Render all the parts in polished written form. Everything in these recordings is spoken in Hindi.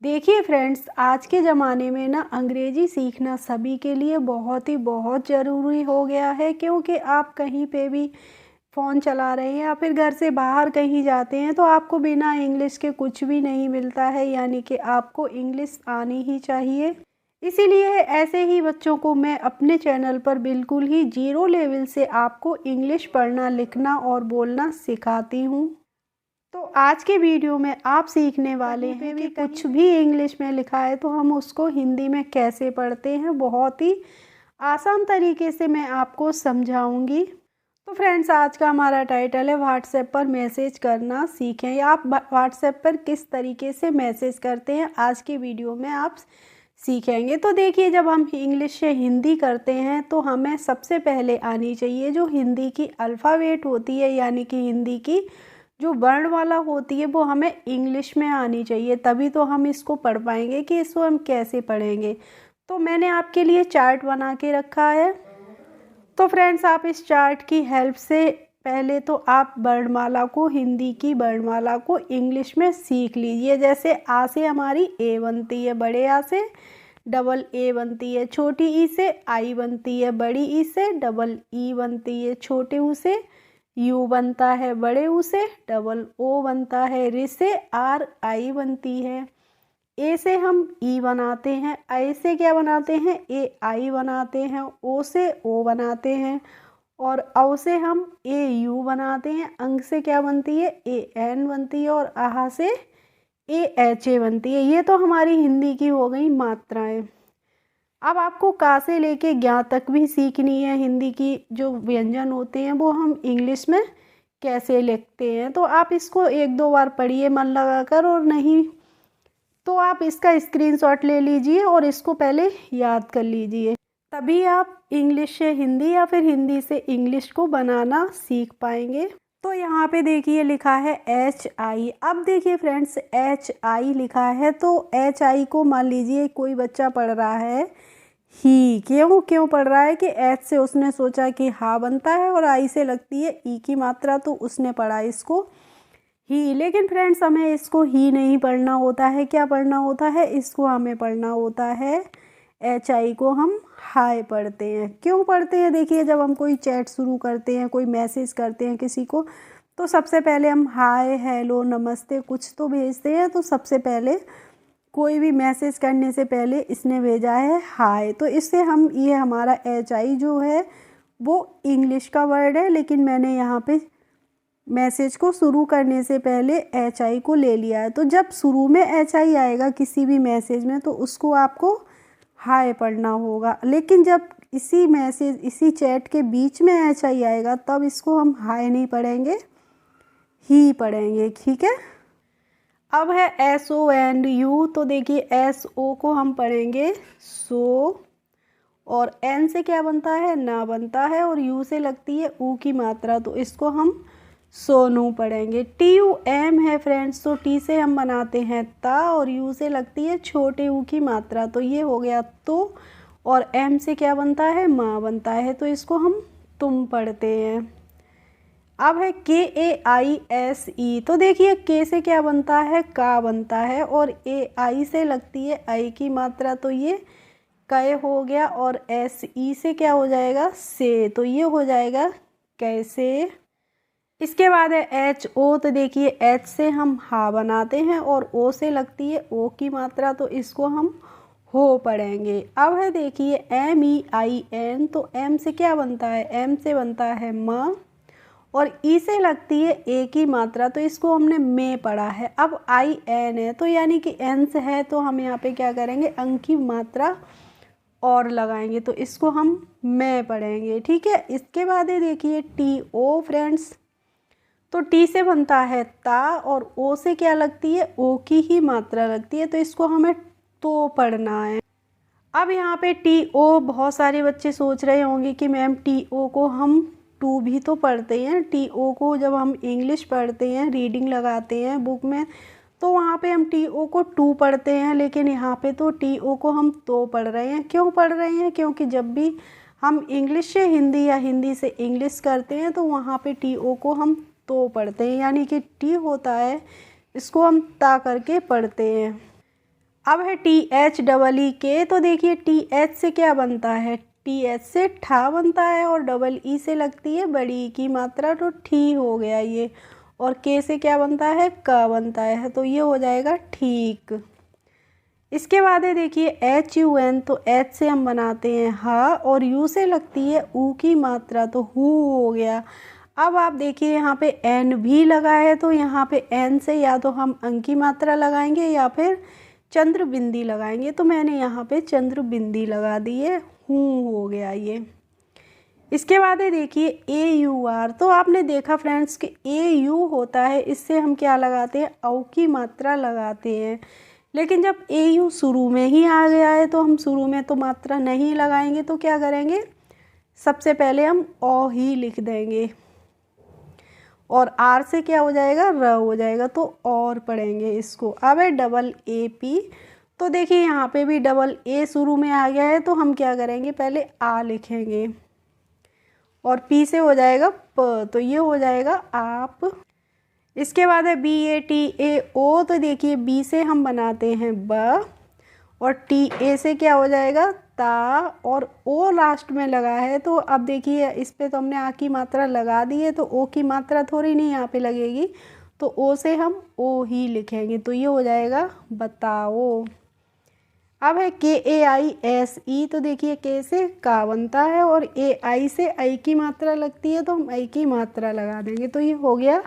देखिए फ्रेंड्स, आज के ज़माने में ना अंग्रेज़ी सीखना सभी के लिए बहुत ज़रूरी हो गया है। क्योंकि आप कहीं पे भी फ़ोन चला रहे हैं या फिर घर से बाहर कहीं जाते हैं तो आपको बिना इंग्लिश के कुछ भी नहीं मिलता है, यानी कि आपको इंग्लिश आनी ही चाहिए। इसीलिए ऐसे ही बच्चों को मैं अपने चैनल पर बिल्कुल ही ज़ीरो लेवल से आपको इंग्लिश पढ़ना, लिखना और बोलना सिखाती हूँ। तो आज के वीडियो में आप सीखने वाले हैं कि कुछ भी इंग्लिश में लिखा है तो हम उसको हिंदी में कैसे पढ़ते हैं। बहुत ही आसान तरीके से मैं आपको समझाऊंगी। तो फ्रेंड्स, आज का हमारा टाइटल है व्हाट्सएप पर मैसेज करना सीखें। या आप व्हाट्सएप पर किस तरीके से मैसेज करते हैं, आज की वीडियो में आप सीखेंगे। तो देखिए, जब हम इंग्लिश से हिंदी करते हैं तो हमें सबसे पहले आनी चाहिए जो हिंदी की अल्फ़ाबेट होती है, यानी कि हिंदी की जो वर्णमाला होती है वो हमें इंग्लिश में आनी चाहिए, तभी तो हम इसको पढ़ पाएंगे कि इसको हम कैसे पढ़ेंगे। तो मैंने आपके लिए चार्ट बना के रखा है। तो फ्रेंड्स, आप इस चार्ट की हेल्प से पहले तो आप वर्णमाला को, हिंदी की वर्णमाला को इंग्लिश में सीख लीजिए। जैसे आ से हमारी ए बनती है, बड़े आ से डबल ए बनती है, छोटी ई से आई बनती है, बड़ी ई से डबल ई बनती है, छोटे ऊ से यू बनता है, बड़े ऊ से डबल ओ बनता है, रि से आर आई बनती है, ए से हम ई बनाते हैं, आई से क्या बनाते हैं, ए आई बनाते हैं, ओ से ओ बनाते हैं, और औ से हम ए यू बनाते हैं, अंग से क्या बनती है, ए एन बनती है, और आहा से ए एच ए बनती है। ये तो हमारी हिंदी की हो गई मात्राएं। अब आपको का से लेके ज्ञा तक भी सीखनी है। हिंदी की जो व्यंजन होते हैं वो हम इंग्लिश में कैसे लिखते हैं। तो आप इसको एक दो बार पढ़िए मन लगाकर, और नहीं तो आप इसका स्क्रीनशॉट ले लीजिए और इसको पहले याद कर लीजिए, तभी आप इंग्लिश से हिंदी या फिर हिंदी से इंग्लिश को बनाना सीख पाएंगे। तो यहाँ पे देखिए लिखा है एच आई। अब देखिए फ्रेंड्स, एच आई लिखा है तो एच आई को मान लीजिए कोई बच्चा पढ़ रहा है ही। क्यों पढ़ रहा है कि एच से उसने सोचा कि हा बनता है और आई से लगती है ई की मात्रा, तो उसने पढ़ा इसको ही। लेकिन फ्रेंड्स, हमें इसको ही नहीं पढ़ना होता है। क्या पढ़ना होता है, इसको हमें पढ़ना होता है एच आई को हम हाय पढ़ते हैं। क्यों पढ़ते हैं, देखिए जब हम कोई चैट शुरू करते हैं, कोई मैसेज करते हैं किसी को, तो सबसे पहले हम हाय, हेलो, नमस्ते कुछ तो भेजते हैं। तो सबसे पहले कोई भी मैसेज करने से पहले इसने भेजा है हाय, तो इससे हम, ये हमारा एच आई जो है वो इंग्लिश का वर्ड है, लेकिन मैंने यहाँ पे मैसेज को शुरू करने से पहले एच आई को ले लिया है। तो जब शुरू में एच आई आएगा किसी भी मैसेज में तो उसको आपको हाय पढ़ना होगा। लेकिन जब इसी मैसेज, इसी चैट के बीच में एच आई आएगा तब इसको हम हाय नहीं पढ़ेंगे, ही पढ़ेंगे। ठीक है। अब है एस ओ एंड यू। तो देखिए एस ओ को हम पढ़ेंगे सो, और एन से क्या बनता है, ना बनता है, और यू से लगती है ऊ की मात्रा, तो इसको हम सोनू पढ़ेंगे। टी यू एम है फ्रेंड्स, तो टी से हम बनाते हैं ता, और यू से लगती है छोटे ऊ की मात्रा, तो ये हो गया तो, और एम से क्या बनता है, माँ बनता है, तो इसको हम तुम पढ़ते हैं। अब है के ए आई एस ई। तो देखिए के से क्या बनता है, का बनता है, और ए आई से लगती है आई की मात्रा, तो ये कै हो गया, और एस ई से क्या हो जाएगा, से, तो ये हो जाएगा कैसे। इसके बाद है एच ओ। तो देखिए एच से हम हा बनाते हैं, और ओ से लगती है ओ की मात्रा, तो इसको हम हो पढ़ेंगे। अब है देखिए एम ई आई एन। तो एम से क्या बनता है, एम से बनता है माँ, और ई से लगती है ए की मात्रा, तो इसको हमने में पढ़ा है। अब आई एन है, तो यानी कि एन से है, तो हम यहाँ पे क्या करेंगे, अंक की मात्रा और लगाएंगे, तो इसको हम में पढ़ेंगे। ठीक है। इसके बाद है देखिए टी ओ फ्रेंड्स। तो टी से बनता है ता, और ओ से क्या लगती है, ओ की ही मात्रा लगती है, तो इसको हमें तो पढ़ना है। अब यहाँ पे टी ओ, बहुत सारे बच्चे सोच रहे होंगे कि मैम टी ओ को हम टू भी तो पढ़ते हैं। टी ओ को जब हम इंग्लिश पढ़ते हैं, रीडिंग लगाते हैं बुक में, तो वहाँ पे हम टी ओ को टू पढ़ते हैं, लेकिन यहाँ पे तो टी ओ को हम तो पढ़ रहे हैं। क्यों पढ़ रहे हैं, क्योंकि जब भी हम इंग्लिश से हिंदी या हिंदी से इंग्लिश करते हैं तो वहाँ पे टी ओ को हम तो पढ़ते हैं, यानी कि टी होता है इसको हम ता करके पढ़ते हैं। अब है टी एच डबल ई के, तो देखिए टी एच से क्या बनता है, टी एच से ठा बनता है और डबल ई से लगती है बड़ी ई की मात्रा, तो ठी हो गया ये। और के से क्या बनता है, क बनता है, तो ये हो जाएगा ठीक। इसके बाद है देखिए एच यू एन, तो एच से हम बनाते हैं हा और यू से लगती है ऊ की मात्रा, तो हु हो गया। अब आप देखिए यहाँ पे एन भी लगा है, तो यहाँ पे एन से या तो हम अंक की मात्रा लगाएंगे या फिर चंद्र बिंदी लगाएंगे, तो मैंने यहाँ पे चंद्र बिंदी लगा दी है, हूँ हो गया ये। इसके बाद है देखिए ए यू आर, तो आपने देखा फ्रेंड्स कि ए यू होता है, इससे हम क्या लगाते हैं, औ की मात्रा लगाते हैं। लेकिन जब ए यू शुरू में ही आ गया है तो हम शुरू में तो मात्रा नहीं लगाएंगे, तो क्या करेंगे, सबसे पहले हम औ ही लिख देंगे और आर से क्या हो जाएगा, र हो जाएगा, तो और पढ़ेंगे इसको। अब है डबल ए पी, तो देखिए यहाँ पे भी डबल ए शुरू में आ गया है, तो हम क्या करेंगे, पहले आ लिखेंगे और पी से हो जाएगा प, तो ये हो जाएगा आप। इसके बाद है बी ए टी ए ओ, तो देखिए बी से हम बनाते हैं ब और टी ए से क्या हो जाएगा, ता, और ओ लास्ट में लगा है, तो अब देखिए इस पे तो हमने आ की मात्रा लगा दी है, तो ओ की मात्रा थोड़ी नहीं यहाँ पे लगेगी, तो ओ से हम ओ ही लिखेंगे, तो ये हो जाएगा बताओ। अब है के ए आई एस ई, तो देखिए के से का बनता है और ए आई से आई की मात्रा लगती है, तो हम आई की मात्रा लगा देंगे, तो ये हो गया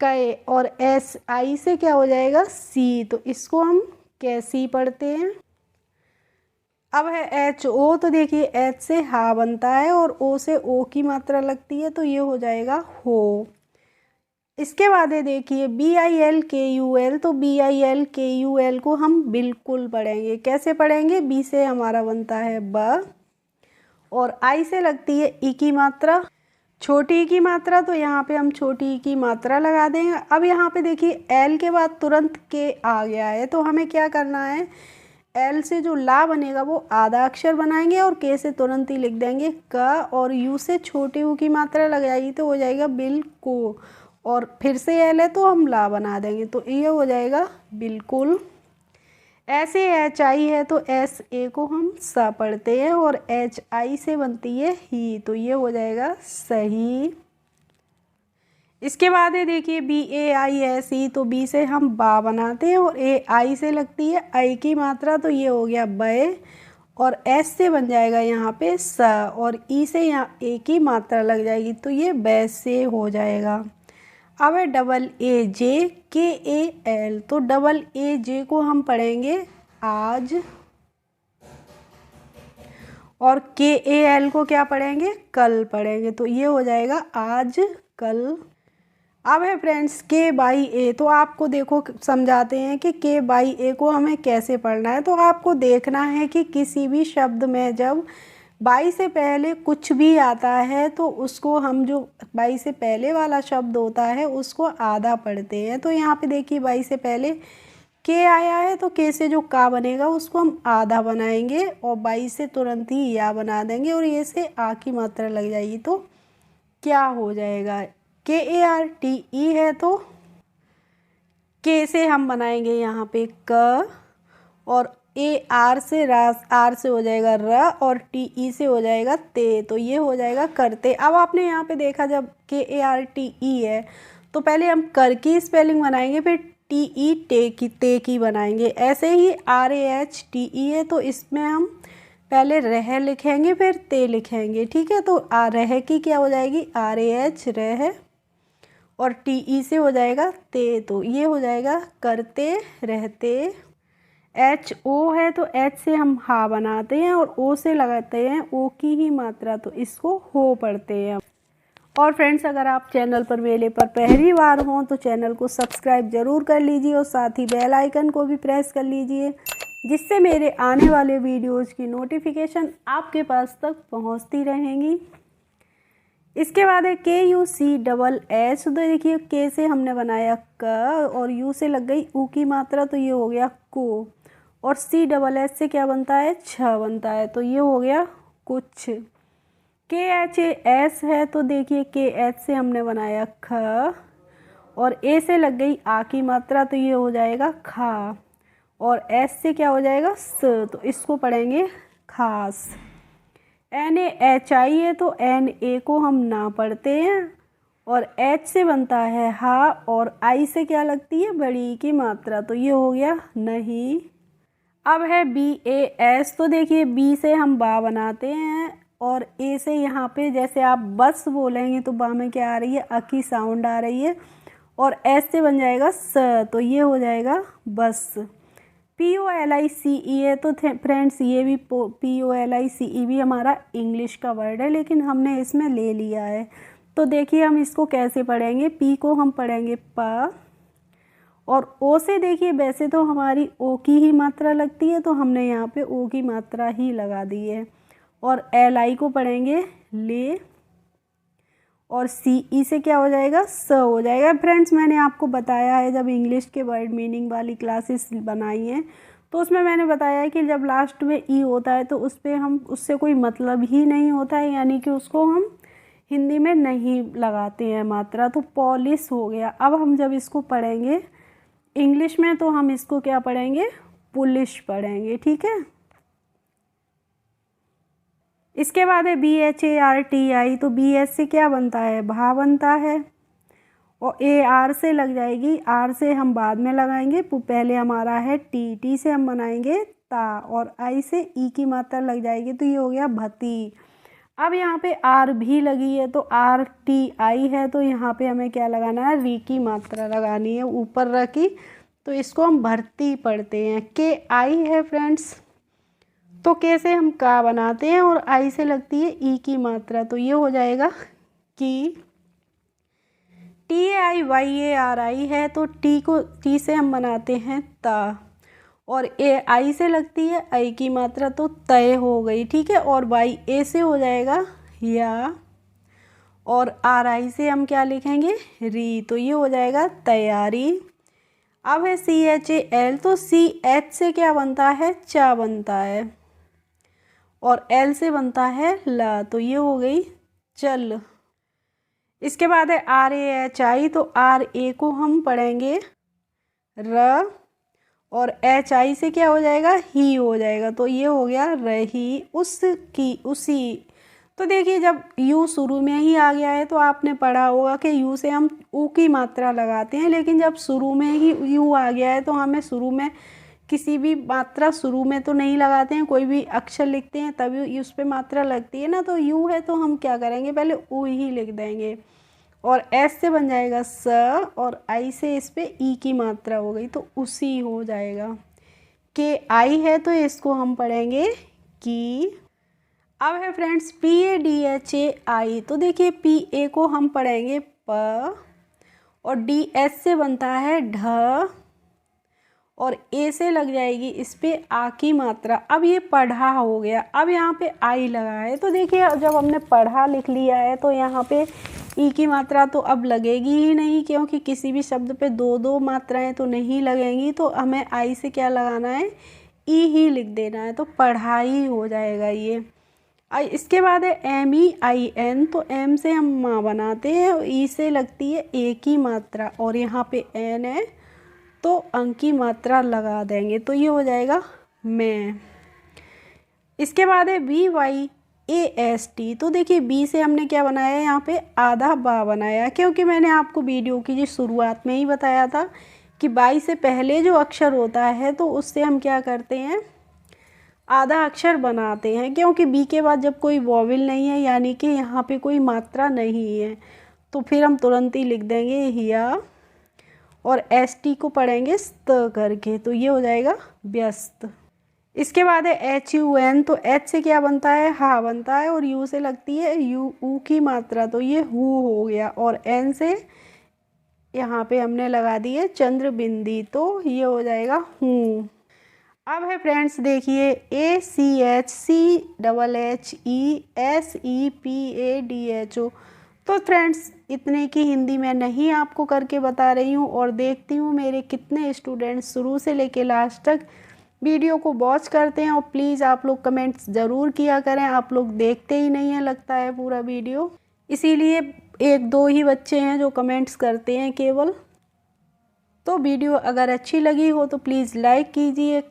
कै। और एस आई से क्या हो जाएगा, सी, तो इसको हम कैसी पढ़ते हैं। अब है एच ओ, तो देखिए एच से हा बनता है और ओ से ओ की मात्रा लगती है, तो ये हो जाएगा हो। इसके बाद है देखिए बी आई एल के यू एल, तो बी आई एल के यू एल को हम बिल्कुल पढ़ेंगे। कैसे पढ़ेंगे, बी से हमारा बनता है ब और आई से लगती है ई की मात्रा, छोटी ई की मात्रा, तो यहाँ पे हम छोटी ई की मात्रा लगा देंगे। अब यहाँ पे देखिए एल के बाद तुरंत के आ गया है, तो हमें क्या करना है, एल से जो ला बनेगा वो आधा अक्षर बनाएंगे और के से तुरंत ही लिख देंगे क, और यू से छोटी यू की मात्रा लग जाएगी, तो हो जाएगा बिल्कुल, और फिर से एल है तो हम ला बना देंगे, तो ये हो जाएगा बिल्कुल। ऐसे एच आई है, तो एस ए को हम सा पढ़ते हैं और एच आई से बनती है ही, तो ये हो जाएगा सही। इसके बाद है देखिए B A I S E, तो बी से हम बा बनाते हैं और ए आई से लगती है आई की मात्रा, तो ये हो गया बय, और एस से बन जाएगा यहाँ पे स, और ई से यहाँ ए की मात्रा लग जाएगी, तो ये वैसे हो जाएगा। अब है डबल ए जे के ए एल, तो डबल ए जे को हम पढ़ेंगे आज और के ए एल को क्या पढ़ेंगे, कल पढ़ेंगे, तो ये हो जाएगा आज कल। अब है फ्रेंड्स के बाई ए, तो आपको देखो समझाते हैं कि के बाई ए को हमें कैसे पढ़ना है। तो आपको देखना है कि किसी भी शब्द में जब बाई से पहले कुछ भी आता है तो उसको हम, जो बाई से पहले वाला शब्द होता है उसको आधा पढ़ते हैं। तो यहाँ पे देखिए बाई से पहले के आया है, तो के से जो का बनेगा उसको हम आधा बनाएंगे और बाई से तुरंत ही या बना देंगे और ये से आ की मात्रा लग जाएगी, तो क्या हो जाएगा, के ए आर टी ई है, तो के से हम बनाएंगे यहाँ पे क, और ए आर से रास, आर से हो जाएगा र, और टी ई से हो जाएगा ते, तो ये हो जाएगा करते। अब आपने यहाँ पे देखा जब के ए आर टी ई है तो पहले हम कर की स्पेलिंग बनाएंगे, फिर टी ई ते की बनाएंगे। ऐसे ही R A H T E है तो इसमें हम पहले रह लिखेंगे फिर ते लिखेंगे, ठीक है। तो रह की क्या हो जाएगी, आर ए एच रह, और टी ई से हो जाएगा ते, तो ये हो जाएगा करते रहते। एच ओ है, तो एच से हम हा बनाते हैं और ओ से लगाते हैं ओ की ही मात्रा, तो इसको हो पढ़ते हैं। और फ्रेंड्स, अगर आप चैनल पर मेले पर पहली बार हों तो चैनल को सब्सक्राइब ज़रूर कर लीजिए और साथ ही बेल आइकन को भी प्रेस कर लीजिए, जिससे मेरे आने वाले वीडियोज़ की नोटिफिकेशन आपके पास तक पहुँचती रहेंगी। इसके बाद है के यू सी डबल एच, तो देखिए के से हमने बनाया क और यू से लग गई ऊ की मात्रा, तो ये हो गया को, और सी डबल एच से क्या बनता है, छ बनता है, तो ये हो गया कुछ। के एच एस है, तो देखिए के एच से हमने बनाया ख और ए से लग गई आ की मात्रा, तो ये हो जाएगा खा, और एस से क्या हो जाएगा स, तो इसको पढ़ेंगे खास। NaHI है तो Na को हम ना पढ़ते हैं, और H से बनता है हा, और I से क्या लगती है बड़ी की मात्रा, तो ये हो गया नहीं। अब है BAS, तो देखिए B से हम बा बनाते हैं, और A से यहाँ पे जैसे आप बस बोलेंगे तो बा में क्या आ रही है अ की साउंड आ रही है, और S से बन जाएगा स, तो ये हो जाएगा बस। POLICE है तो फ्रेंड्स ये भी POLICE भी हमारा इंग्लिश का वर्ड है, लेकिन हमने इसमें ले लिया है। तो देखिए हम इसको कैसे पढ़ेंगे, P को हम पढ़ेंगे प, और O से देखिए वैसे तो हमारी O की ही मात्रा लगती है, तो हमने यहाँ पे O की मात्रा ही लगा दी है। और LI को पढ़ेंगे ले, और CE से क्या हो जाएगा स हो जाएगा। फ्रेंड्स मैंने आपको बताया है, जब इंग्लिश के वर्ड मीनिंग वाली क्लासेस बनाई हैं तो उसमें मैंने बताया है कि जब लास्ट में ई होता है तो उस पर हम उससे कोई मतलब ही नहीं होता है, यानी कि उसको हम हिंदी में नहीं लगाते हैं मात्रा, तो पॉलिश हो गया। अब हम जब इसको पढ़ेंगे इंग्लिश में तो हम इसको क्या पढ़ेंगे पुलिश पढ़ेंगे, ठीक है। इसके बाद है BHARTI, तो BH से क्या बनता है भा बनता है, और AR से लग जाएगी, R से हम बाद में लगाएंगे, पहले हमारा है T से हम बनाएंगे ता, और I से ई की मात्रा लग जाएगी, तो ये हो गया भती। अब यहाँ पे R भी लगी है तो RTI है, तो यहाँ पे हमें क्या लगाना है री की मात्रा लगानी है ऊपर रखी, तो इसको हम भर्ती पढ़ते हैं। KI है फ्रेंड्स, तो के से हम का बनाते हैं, और आई से लगती है ई की मात्रा, तो ये हो जाएगा कि। TAIYARI है तो टी से हम बनाते हैं ता, और AI से लगती है आई की मात्रा, तो तय हो गई, ठीक है। और YA से हो जाएगा या, और RI से हम क्या लिखेंगे री, तो ये हो जाएगा तैयारी। अब है CHAL, तो CH से क्या बनता है चा बनता है, और L से बनता है ला, तो ये हो गई चल। इसके बाद है RAHI, तो RA को हम पढ़ेंगे र, और HI से क्या हो जाएगा ही हो जाएगा, तो ये हो गया रही उसकी उसी। तो देखिए जब यू शुरू में ही आ गया है तो आपने पढ़ा होगा कि यू से हम ऊ की मात्रा लगाते हैं, लेकिन जब शुरू में ही यू आ गया है तो हमें शुरू में किसी भी मात्रा शुरू में तो नहीं लगाते हैं, कोई भी अक्षर लिखते हैं तभी उस पर मात्रा लगती है ना, तो यू है तो हम क्या करेंगे पहले ऊ ही लिख देंगे, और एस से बन जाएगा स, और आई से इस पे ई की मात्रा हो गई तो उसी हो जाएगा। के आई है तो इसको हम पढ़ेंगे की। अब है फ्रेंड्स PADHAI, तो देखिए PA को हम पढ़ेंगे प, और DS से बनता है ढ, और ए से लग जाएगी इस पे आ की मात्रा। अब ये पढ़ा हो गया, अब यहाँ पे आई लगा है, तो देखिए जब हमने पढ़ा लिख लिया है तो यहाँ पे ई की मात्रा तो अब लगेगी ही नहीं, क्योंकि किसी भी शब्द पे दो दो मात्राएं तो नहीं लगेंगी, तो हमें आई से क्या लगाना है ई ही लिख देना है, तो पढ़ाई हो जाएगा ये। इसके बाद है MEIN, तो एम से हम माँ बनाते हैं, और ई से लगती है ए की मात्रा, और यहाँ पे एन है तो अंक की मात्रा लगा देंगे, तो ये हो जाएगा मैं। इसके बाद है BYAST, तो देखिए बी से हमने क्या बनाया है यहाँ पे आधा बा बनाया, क्योंकि मैंने आपको वीडियो की जो शुरुआत में ही बताया था कि बाई से पहले जो अक्षर होता है तो उससे हम क्या करते हैं आधा अक्षर बनाते हैं, क्योंकि बी के बाद जब कोई वॉवेल नहीं है यानी कि यहाँ पे कोई मात्रा नहीं है, तो फिर हम तुरंत ही लिख देंगे हिया, और ST को पढ़ेंगे स्त करके, तो ये हो जाएगा व्यस्त। इसके बाद है HUN, तो H से क्या बनता है हा बनता है, और U से लगती है ऊ की मात्रा, तो ये हु हो गया, और N से यहाँ पे हमने लगा दी है चंद्र बिंदी, तो ये हो जाएगा हूँ। अब है फ्रेंड्स देखिए ACHCHHESEPADHO, तो फ्रेंड्स इतने की हिंदी मैं नहीं आपको करके बता रही हूँ, और देखती हूँ मेरे कितने स्टूडेंट्स शुरू से लेके लास्ट तक वीडियो को वॉच करते हैं, और प्लीज़ आप लोग कमेंट्स ज़रूर किया करें, आप लोग देखते ही नहीं है लगता है पूरा वीडियो, इसीलिए एक दो ही बच्चे हैं जो कमेंट्स करते हैं केवल। तो वीडियो अगर अच्छी लगी हो तो प्लीज़ लाइक कीजिए,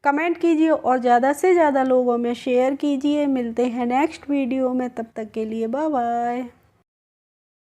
कमेंट कीजिए और ज़्यादा से ज़्यादा लोगों में शेयर कीजिए। मिलते हैं नेक्स्ट वीडियो में, तब तक के लिए बाय बाय।